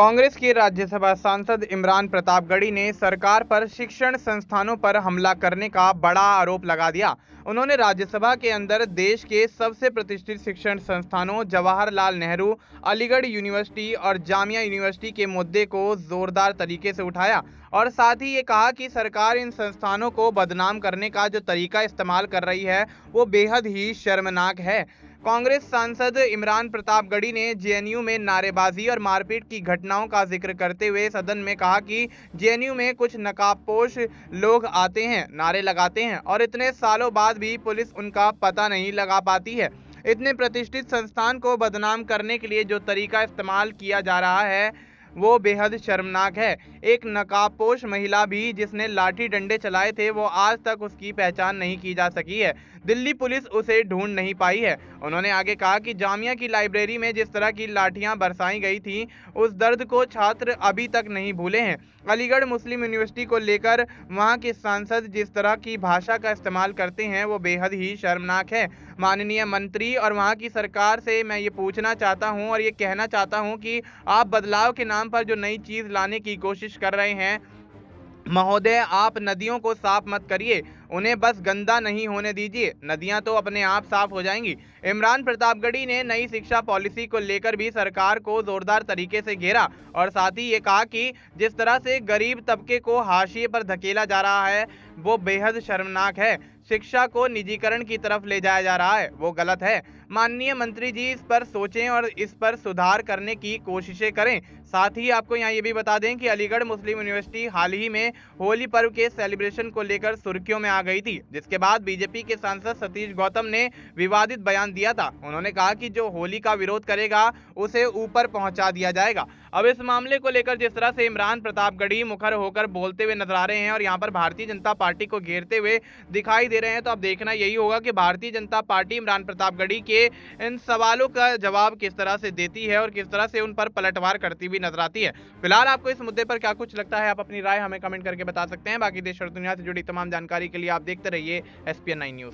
कांग्रेस के राज्यसभा सांसद इमरान प्रतापगढ़ी ने सरकार पर शिक्षण संस्थानों पर हमला करने का बड़ा आरोप लगा दिया। उन्होंने राज्यसभा के अंदर देश के सबसे प्रतिष्ठित शिक्षण संस्थानों जवाहरलाल नेहरू, अलीगढ़ यूनिवर्सिटी और जामिया यूनिवर्सिटी के मुद्दे को जोरदार तरीके से उठाया और साथ ही ये कहा कि सरकार इन संस्थानों को बदनाम करने का जो तरीका इस्तेमाल कर रही है वो बेहद ही शर्मनाक है। कांग्रेस सांसद इमरान प्रतापगढ़ी ने जेएनयू में नारेबाजी और मारपीट की घटनाओं का जिक्र करते हुए सदन में कहा कि जेएनयू में कुछ नकाबपोश लोग आते हैं, नारे लगाते हैं और इतने सालों बाद भी पुलिस उनका पता नहीं लगा पाती है। इतने प्रतिष्ठित संस्थान को बदनाम करने के लिए जो तरीका इस्तेमाल किया जा रहा है वो बेहद शर्मनाक है। एक नकाबपोश महिला भी जिसने लाठी डंडे चलाए थे वो आज तक उसकी पहचान नहीं की जा सकी है। दिल्ली पुलिस उसे ढूंढ नहीं पाई है। उन्होंने आगे कहा कि जामिया की लाइब्रेरी में जिस तरह की लाठियां बरसाई गई थी उस दर्द को छात्र अभी तक नहीं भूले हैं। अलीगढ़ मुस्लिम यूनिवर्सिटी को लेकर वहां के सांसद जिस तरह की भाषा का इस्तेमाल करते हैं वो बेहद ही शर्मनाक है। माननीय मंत्री और वहां की सरकार से मैं ये पूछना चाहता हूं और ये कहना चाहता हूं कि आप बदलाव के नाम पर जो नई चीज लाने की कोशिश कर रहे हैं महोदय, आप नदियों को साफ मत करिए, उन्हें बस गंदा नहीं होने दीजिए, नदियां तो अपने आप साफ हो जाएंगी। इमरान प्रतापगढ़ी ने नई शिक्षा पॉलिसी को लेकर भी सरकार को जोरदार तरीके से घेरा और साथ ही ये कहा कि जिस तरह से गरीब तबके को हाशिए पर धकेला जा रहा है वो बेहद शर्मनाक है। शिक्षा को निजीकरण की तरफ ले जाया जा रहा है वो गलत है। माननीय मंत्री जी इस पर सोचें और इस पर सुधार करने की कोशिशें करें। साथ ही आपको यहाँ ये भी बता दें कि अलीगढ़ मुस्लिम यूनिवर्सिटी हाल ही में होली पर्व के सेलिब्रेशन को लेकर सुर्खियों में आ गई थी, जिसके बाद बीजेपी के सांसद सतीश गौतम ने विवादित बयान दिया था। उन्होंने कहा कि जो होली का विरोध करेगा उसे ऊपर पहुंचा दिया जाएगा। अब इस मामले को लेकर जिस तरह से इमरान प्रतापगढ़ी मुखर होकर बोलते हुए नजर आ रहे हैं और यहाँ पर भारतीय जनता पार्टी को घेरते हुए दिखाई दे रहे हैं, तो अब देखना यही होगा कि भारतीय जनता पार्टी इमरान प्रतापगढ़ी के इन सवालों का जवाब किस तरह से देती है और किस तरह से उन पर पलटवार करती हुई नजर आती है। फिलहाल आपको इस मुद्दे पर क्या कुछ लगता है, आप अपनी राय हमें कमेंट करके बता सकते हैं। बाकी देश और दुनिया से जुड़ी तमाम जानकारी के लिए आप देखते रहिए SPN9 न्यूज।